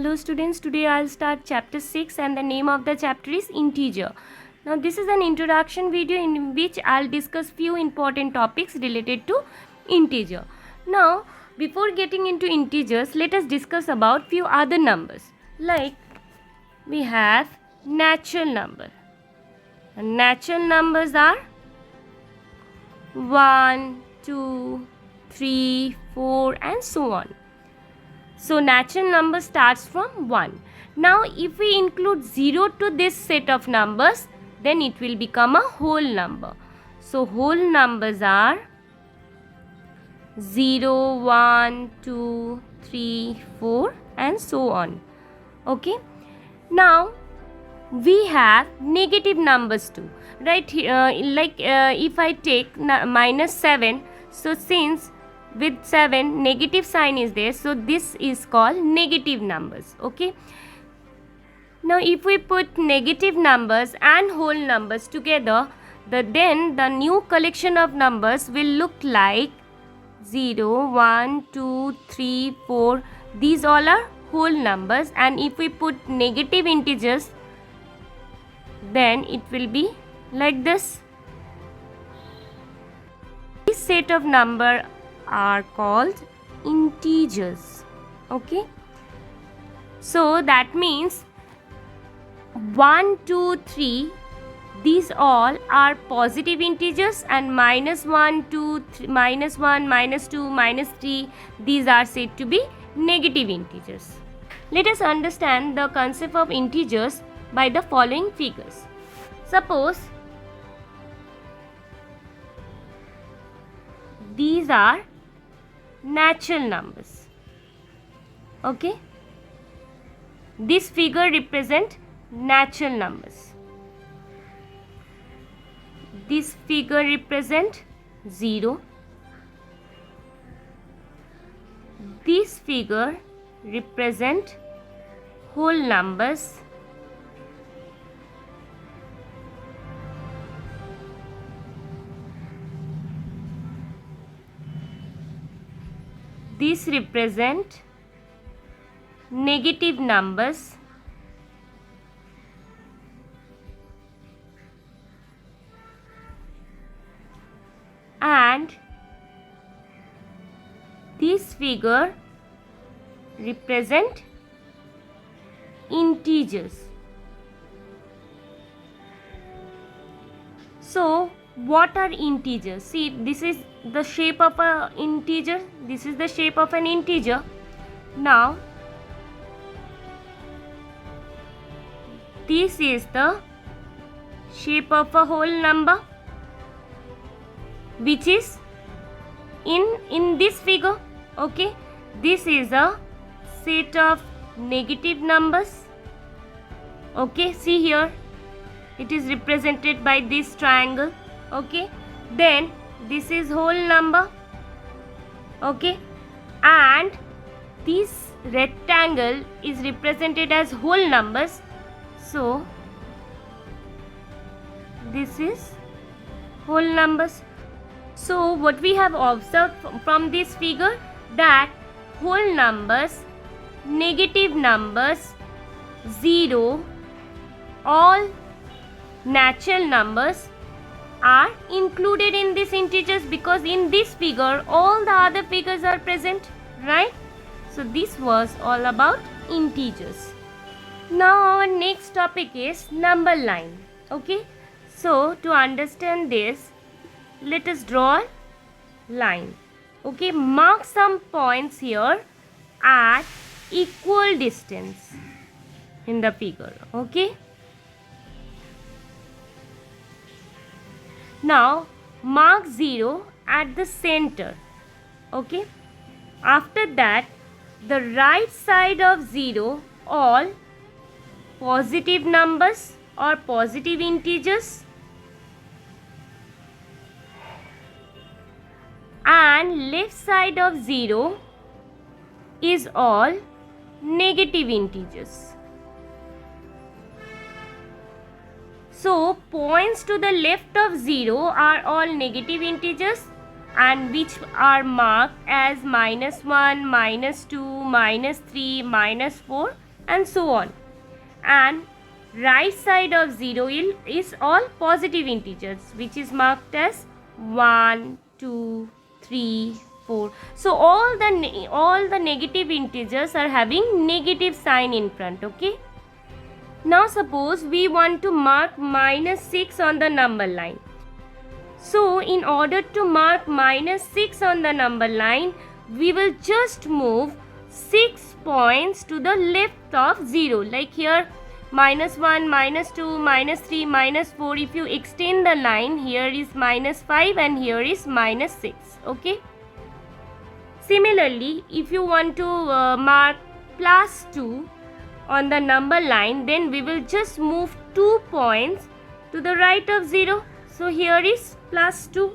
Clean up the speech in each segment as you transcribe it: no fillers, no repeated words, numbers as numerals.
Hello students, today I'll start chapter 6 and the name of the chapter is integer. Now this is an introduction video in which I'll discuss few important topics related to integer. Now before getting into integers, let us discuss about few other numbers. Like we have natural number. And natural numbers are 1, 2, 3, 4 and so on. So natural number starts from 1. Now if we include 0 to this set of numbers, then it will become a whole number. So whole numbers are 0, 1, 2, 3, 4 and so on. Okay. Now we have negative numbers too. Right, if I take minus 7, so since with 7 negative sign is there, so this is called negative numbers. Okay. Now if we put negative numbers and whole numbers together, then the new collection of numbers will look like 0, 1, 2, 3, 4. These all are whole numbers, and if we put negative integers, then it will be like this. This set of number are called integers. Okay, so that means 1, 2, 3, these all are positive integers, and minus 1, 2, minus 1, minus 2, minus 3, these are said to be negative integers. Let us understand the concept of integers by the following figures. Suppose these are natural numbers. Okay, this figure represent natural numbers. This figure represent 0. This figure represent whole numbers. This represent negative numbers. And this figure represent integers. So what are integers? See, this is the shape of an integer. This is the shape of an integer. Now this is the shape of a whole number, which is in this figure. Okay, this is a set of negative numbers. Okay, see here, it is represented by this triangle. Okay, then this is whole number. Okay, and this rectangle is represented as whole numbers. So this is whole numbers. So what we have observed from this figure, that whole numbers, negative numbers, 0, all natural numbers are included in this integers, because in this figure all the other figures are present, right? So this was all about integers. Now our next topic is number line. Okay, so to understand this, let us draw a line. Okay, mark some points here at equal distance in the figure. Okay, now mark 0 at the center. Okay, after that the right side of 0 all positive numbers or positive integers, and left side of 0 is all negative integers. So points to the left of 0 are all negative integers, and which are marked as -1, -2, -3, -4. and so on. And right side of 0 is all positive integers, which is marked as 1, 2, 3, 4. So all the negative integers are having negative sign in front. Okay. Now suppose we want to mark -6 on the number line. So in order to mark -6 on the number line, we will just move 6 points to the left of 0. Like here, -1, -2, -3, -4. If you extend the line, here is -5 and here is -6. Okay. Similarly, if you want to mark +2 on the number line, then we will just move 2 points to the right of 0. So here is +2.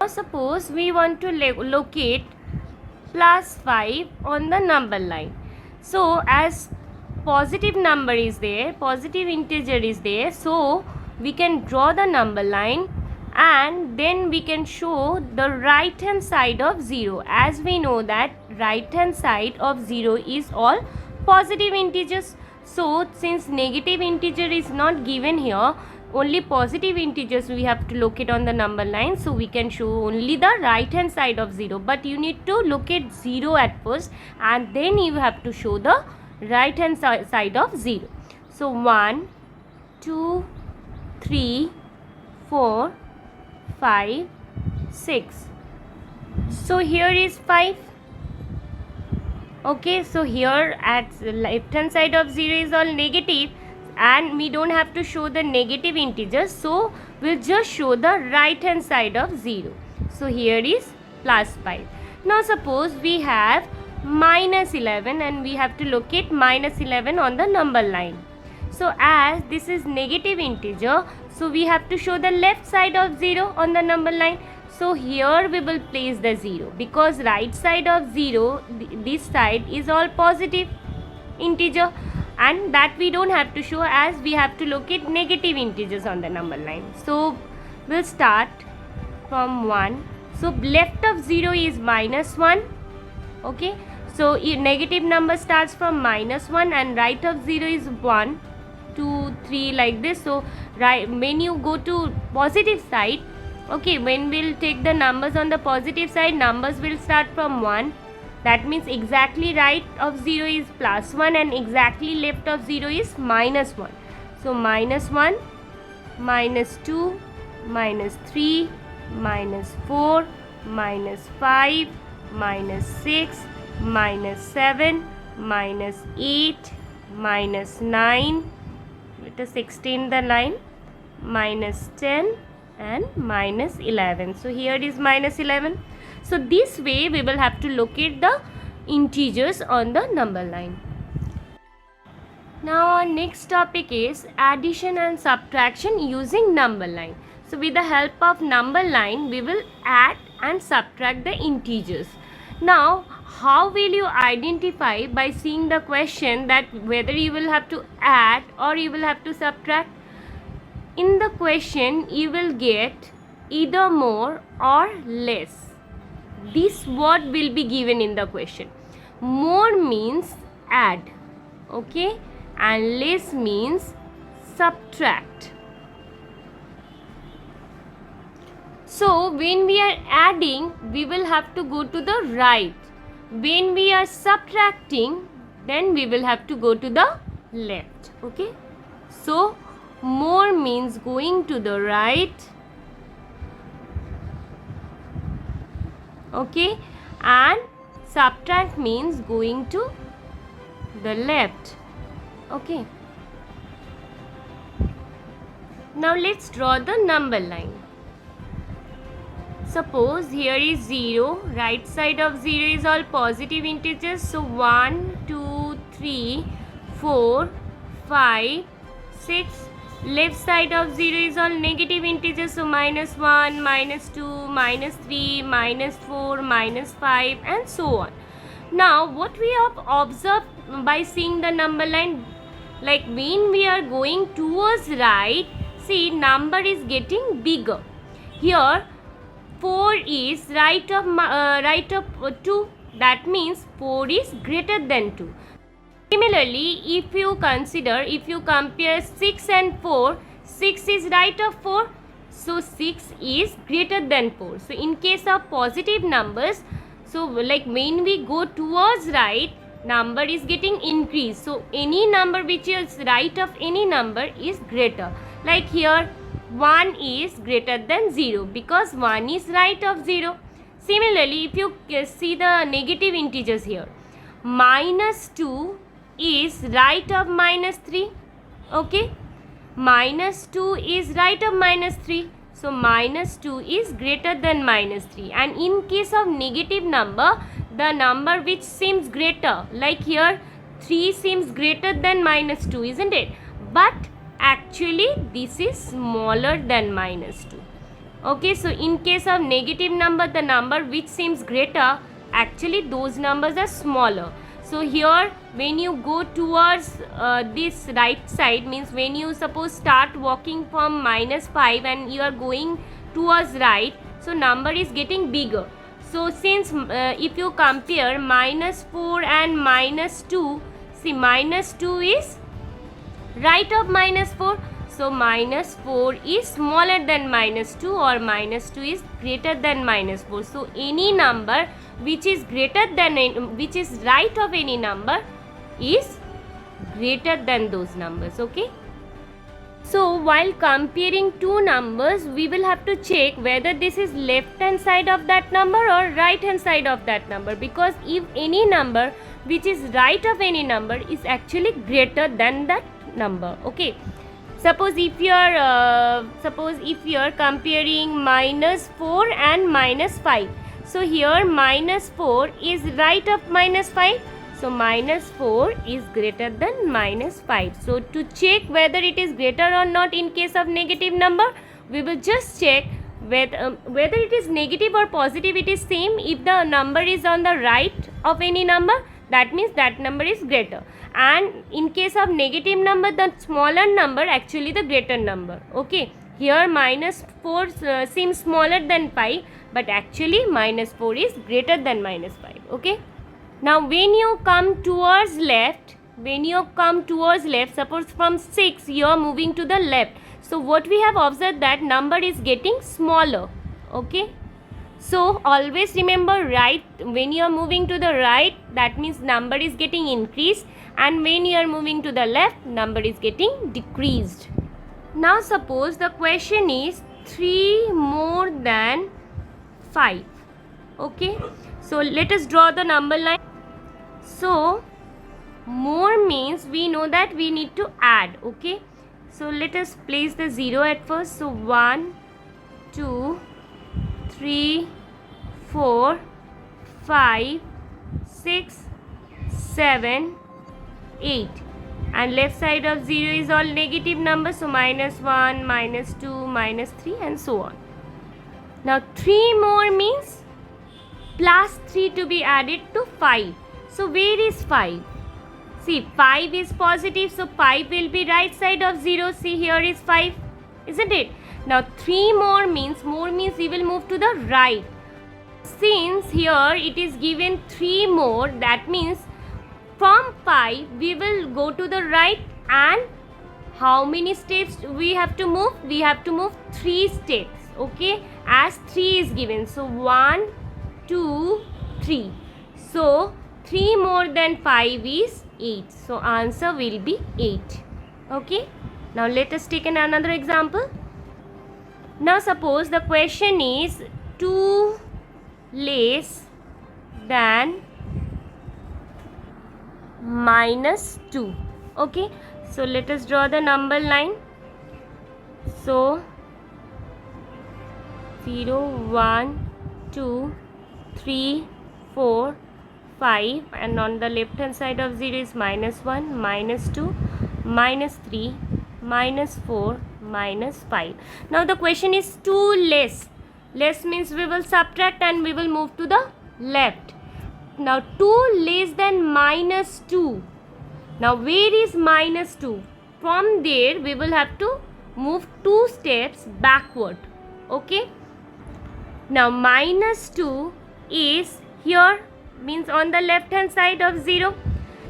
Now suppose we want to locate +5 on the number line. So as positive number is there, positive integer is there, so we can draw the number line and then we can show the right hand side of 0. As we know that right hand side of 0 is all positive integers. So since negative integer is not given here, only positive integers we have to locate on the number line, so we can show only the right hand side of 0. But you need to locate 0 at first and then you have to show the right hand side of 0. So 1, 2, 3, 4, 5, 6. So here is 5. Okay, so here at left hand side of 0 is all negative and we don't have to show the negative integers, so we'll just show the right hand side of 0. So here is +5. Now suppose we have -11 and we have to locate -11 on the number line. So as this is negative integer, so we have to show the left side of 0 on the number line. So here we will place the 0 because right side of 0, this side is all positive integer, and that we don't have to show as we have to locate negative integers on the number line. So we'll start from 1. So left of 0 is -1. Okay. So negative number starts from -1 and right of 0 is 1, 2, 3 like this. So right, when you go to positive side, okay, when we'll take the numbers on the positive side, numbers will start from 1. That means exactly right of 0 is +1 and exactly left of 0 is -1. So -1, -2, -3, -4, -5, -6, -7, -8, -9. Let us extend the line, -10 and -11. So here is -11. So this way we will have to locate the integers on the number line. Now our next topic is addition and subtraction using number line. So with the help of number line, we will add and subtract the integers. Now how will you identify by seeing the question that whether you will have to add or you will have to subtract? In the question you will get either more or less. This word will be given in the question. More means add, okay, and less means subtract. So when we are adding, we will have to go to the right. When we are subtracting, then we will have to go to the left. Okay. So more means going to the right. Okay. And subtract means going to the left. Okay. Now let's draw the number line. Suppose here is 0, right side of 0 is all positive integers. So 1, 2, 3, 4, 5, 6. Left side of 0 is all negative integers. So -1, -2, -3, -4, -5 and so on. Now what we have observed by seeing the number line, like when we are going towards right, see number is getting bigger. Here 4 is right of 2, that means 4 is greater than 2. Similarly, if you compare 6 and 4, 6 is right of 4, so 6 is greater than 4. So in case of positive numbers, so like when we go towards right, number is getting increased. So any number which is right of any number is greater. Like here 1 is greater than 0 because 1 is right of 0. Similarly, if you see the negative integers here, minus 2 is right of minus 3. Okay, minus 2 is right of minus 3, so minus 2 is greater than minus 3. And in case of negative number, the number which seems greater, like here 3 seems greater than minus 2, isn't it? But actually this is smaller than minus 2. Okay, so in case of negative number, the number which seems greater, actually those numbers are smaller. So here when you go towards this right side, means when you suppose start walking from minus 5 and you are going towards right, so number is getting bigger. So since if you compare minus 4 and minus 2, see minus 2 is right of minus 4. So minus 4 is smaller than minus 2, or minus 2 is greater than minus 4. So any number which is greater than, which is right of any number is greater than those numbers. Okay. So while comparing two numbers, we will have to check whether this is left hand side of that number or right hand side of that number, because if any number which is right of any number is actually greater than that number. Okay. Suppose if you are comparing minus 4 and minus 5. So here minus 4 is right of minus 5. So minus 4 is greater than minus 5. So to check whether it is greater or not in case of negative number, we will just check whether it is negative or positive, it is same. If the number is on the right of any number, that means that number is greater. And in case of negative number, the smaller number actually the greater number. Okay, here minus 4 seems smaller than 5, but actually minus 4 is greater than minus 5. Okay, now when you come towards left, suppose from 6 you are moving to the left, so what we have observed, that number is getting smaller. Okay, so always remember, right, when you are moving to the right, that means number is getting increased, and when you are moving to the left, number is getting decreased. Now suppose the question is 3 more than 5. Okay, so let us draw the number line. So more means we know that we need to add. Okay, so let us place the 0 at first. So 1, 2, 3, 4, 5, 6, 7, 8, and left side of 0 is all negative numbers, so minus 1, minus 2, minus 3, and so on. Now 3 more means plus 3 to be added to 5. So where is 5? See, 5 is positive, so 5 will be right side of 0. See, here is 5, isn't it? Now 3 more means we will move to the right. Since here it is given 3 more, that means from 5 we will go to the right, and how many steps we have to move? We have to move 3 steps. Okay, as 3 is given, so 1, 2, 3. So 3 more than 5 is 8. So answer will be 8. Okay, now let us take another example. Now suppose the question is 2 less than minus 2. Okay, so let us draw the number line. So 0, 1, 2, 3, 4, 5, and on the left hand side of 0 is minus 1, minus 2, minus 3, minus 4, minus 5. Now the question is 2 less. Less means we will subtract and we will move to the left. Now 2 less than minus 2. Now where is minus 2? From there we will have to move 2 steps backward. Okay. Now minus 2 is here, means on the left hand side of 0.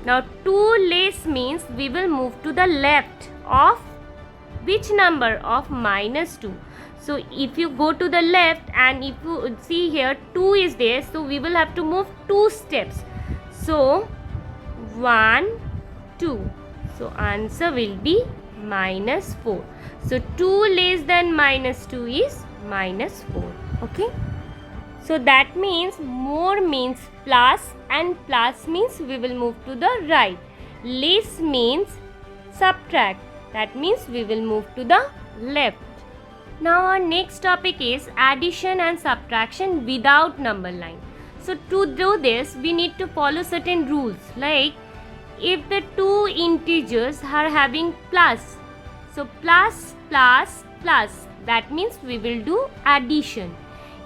Now 2 less means we will move to the left of which number? Of minus 2. So if you go to the left and if you see here 2 is there, so we will have to move 2 steps. So 1, 2. So answer will be minus 4. So 2 less than minus 2 is minus 4. Okay. So that means more means plus, and plus means we will move to the right. Less means subtract. That means we will move to the left. Now our next topic is addition and subtraction without number line. So to do this, we need to follow certain rules, like if the two integers are having plus, so plus plus plus, that means we will do addition.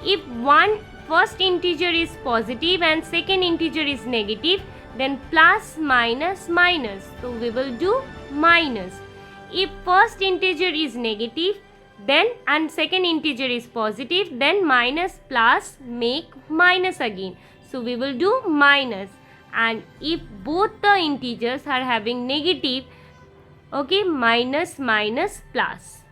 If one first integer is positive and second integer is negative, then plus minus minus, so we will do minus. If first integer is negative, then and second integer is positive, then minus plus make minus again, so we will do minus. And if both the integers are having negative, okay, minus minus plus.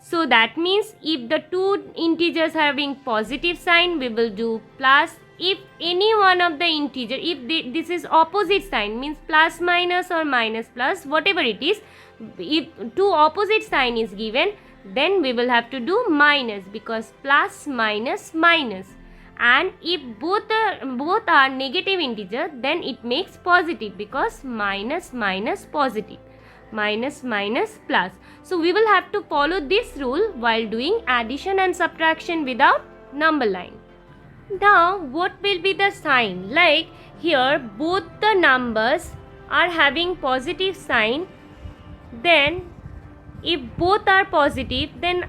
So that means if the two integers are having positive sign, we will do plus. If any one of the integer, if this is opposite sign, means plus minus or minus plus, whatever it is, if two opposite sign is given, then we will have to do minus, because plus minus minus. And if both are negative integer, then it makes positive, because minus minus positive, minus minus plus. So we will have to follow this rule while doing addition and subtraction without number line. Now what will be the sign? Like here both the numbers are having positive sign, then if both are positive, then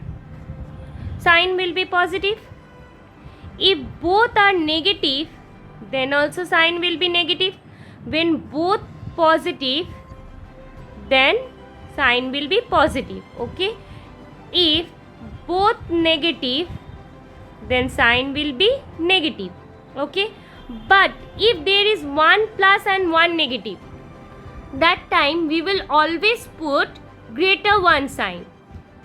sign will be positive. If both are negative, then also sign will be negative. When both positive, then sign will be positive. Okay. If both negative, then sign will be negative. Okay. But if there is one plus and one negative, that time we will always put greater one sign.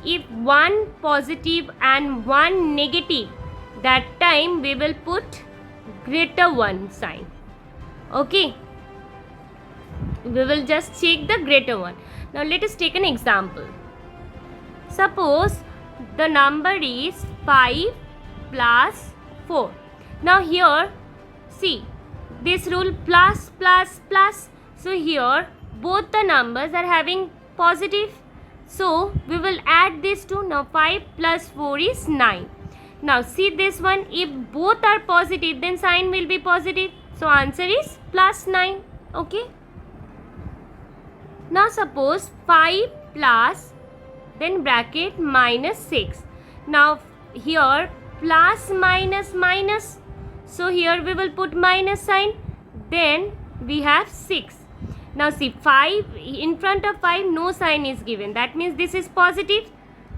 If one positive and one negative, that time we will put greater one sign. Okay. We will just check the greater one. Now let us take an example. Suppose the number is 5 plus 4. Now here, see, this rule plus plus plus. So here both the numbers are having positive. So we will add these two. Now 5 plus 4 is 9. Now see this one, if both are positive, then sign will be positive. So answer is plus 9. Okay. Now suppose 5 plus, then bracket minus 6. Now here plus minus minus. So here we will put minus sign. Then we have 6. Now see, 5 in front of 5 no sign is given. That means this is positive.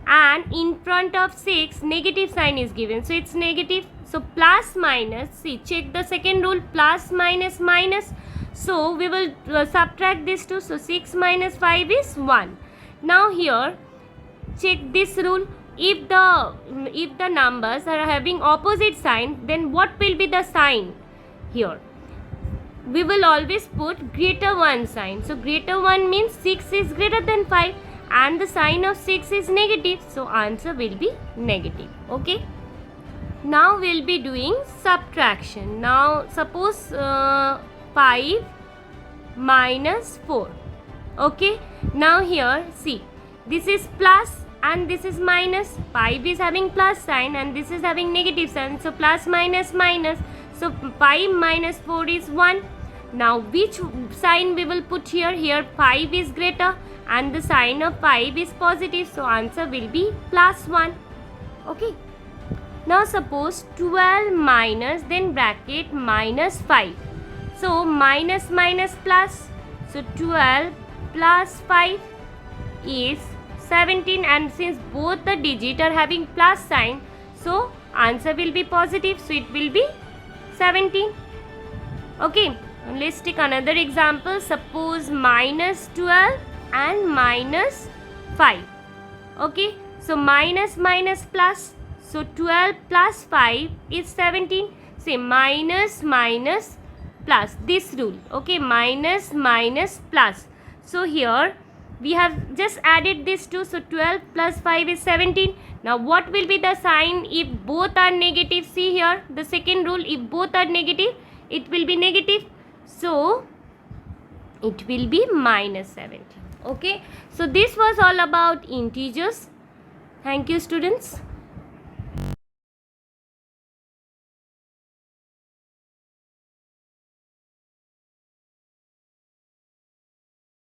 And in front of 6 negative sign is given. So it's negative. So plus minus, see, check the second rule, plus minus minus. So we will subtract this two. So 6 minus 5 is 1. Now here check this rule. If the numbers are having opposite sign, then what will be the sign here? We will always put greater one sign. So greater one means 6 is greater than 5 and the sign of 6 is negative. So answer will be negative. Okay. Now we'll be doing subtraction. Now suppose 5 minus 4. Okay. Now here see, this is plus and this is minus. 5 is having plus sign and this is having negative sign. So plus minus minus. So 5 minus 4 is 1. Now which sign we will put here? Here 5 is greater and the sign of 5 is positive. So answer will be plus 1. Okay. Now suppose 12 minus, then bracket minus 5. So minus minus plus. So 12 plus 5 is 17, and since both the digits are having plus sign, so answer will be positive. So it will be 17. Okay. Let's take another example. Suppose minus 12 and minus 5. Okay, so minus minus plus. So 12 plus 5 is 17. Say minus minus plus. This rule. Okay, minus minus plus. So here we have just added this two. So 12 plus 5 is 17. Now what will be the sign if both are negative? See here the second rule. If both are negative, it will be negative. So it will be minus 17. Okay, so this was all about integers. Thank you, students.